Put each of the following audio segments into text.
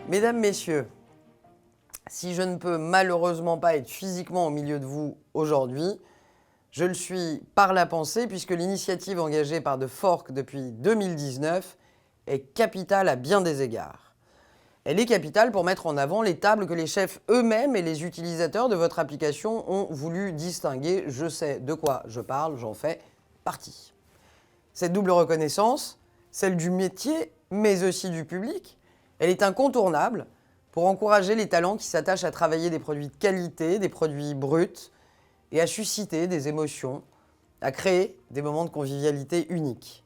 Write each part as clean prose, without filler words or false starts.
Mesdames, Messieurs, si je ne peux malheureusement pas être physiquement au milieu de vous aujourd'hui, je le suis par la pensée puisque l'initiative engagée par The Fork depuis 2019 est capitale à bien des égards. Elle est capitale pour mettre en avant les tables que les chefs eux-mêmes et les utilisateurs de votre application ont voulu distinguer. Je sais de quoi je parle, j'en fais partie. Cette double reconnaissance, celle du métier mais aussi du public, elle est incontournable pour encourager les talents qui s'attachent à travailler des produits de qualité, des produits bruts, et à susciter des émotions, à créer des moments de convivialité uniques.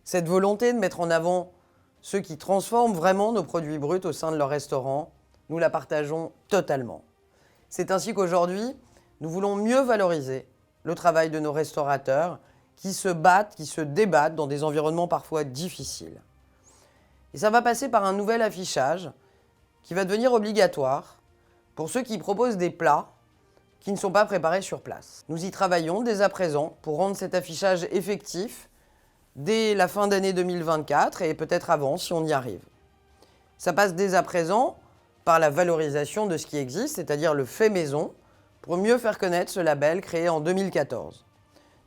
Cette volonté de mettre en avant ceux qui transforment vraiment nos produits bruts au sein de leur restaurant, nous la partageons totalement. C'est ainsi qu'aujourd'hui, nous voulons mieux valoriser le travail de nos restaurateurs qui se battent, qui se débattent dans des environnements parfois difficiles. Et ça va passer par un nouvel affichage qui va devenir obligatoire pour ceux qui proposent des plats qui ne sont pas préparés sur place. Nous y travaillons dès à présent pour rendre cet affichage effectif dès la fin d'année 2024 et peut-être avant si on y arrive. Ça passe dès à présent par la valorisation de ce qui existe, c'est-à-dire le fait maison, pour mieux faire connaître ce label créé en 2014.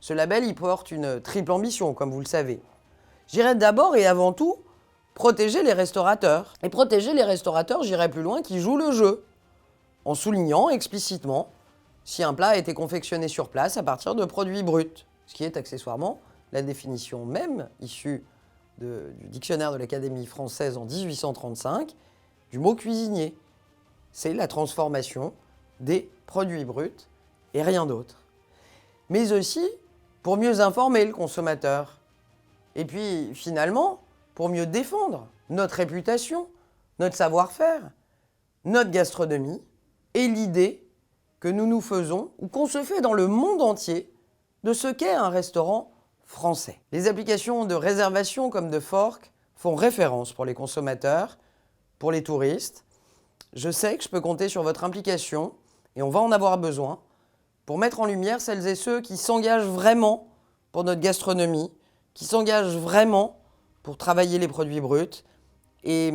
Ce label y porte une triple ambition, comme vous le savez. J'irai d'abord et avant tout protéger les restaurateurs. Et protéger les restaurateurs, j'irai plus loin, qui jouent le jeu, en soulignant explicitement si un plat a été confectionné sur place à partir de produits bruts, ce qui est accessoirement la définition même issue du dictionnaire de l'Académie française en 1835 du mot cuisinier. C'est la transformation des produits bruts et rien d'autre. Mais aussi pour mieux informer le consommateur. Et puis finalement, pour mieux défendre notre réputation, notre savoir-faire, notre gastronomie et l'idée que nous nous faisons ou qu'on se fait dans le monde entier de ce qu'est un restaurant français. Les applications de réservation comme The Fork font référence pour les consommateurs, pour les touristes. Je sais que je peux compter sur votre implication et on va en avoir besoin pour mettre en lumière celles et ceux qui s'engagent vraiment pour notre gastronomie, qui s'engagent vraiment pour travailler les produits bruts. Et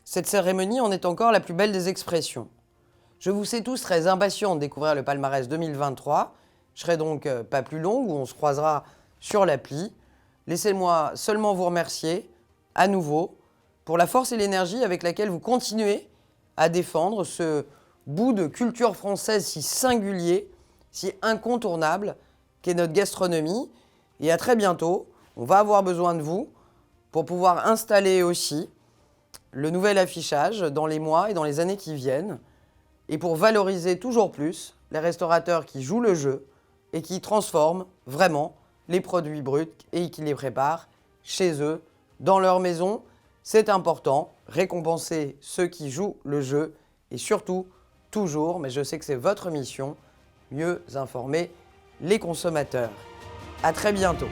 cette cérémonie en est encore la plus belle des expressions. Je vous sais tous très impatients de découvrir le palmarès 2023. Je serai donc pas plus longue, où on se croisera sur l'appli. Laissez-moi seulement vous remercier, à nouveau, pour la force et l'énergie avec laquelle vous continuez à défendre ce bout de culture française si singulier, si incontournable qu'est notre gastronomie. Et à très bientôt, on va avoir besoin de vous pour pouvoir installer aussi le nouvel affichage dans les mois et dans les années qui viennent et pour valoriser toujours plus les restaurateurs qui jouent le jeu et qui transforment vraiment les produits bruts et qui les préparent chez eux, dans leur maison. C'est important, récompenser ceux qui jouent le jeu et surtout, toujours, mais je sais que c'est votre mission, mieux informer les consommateurs. À très bientôt.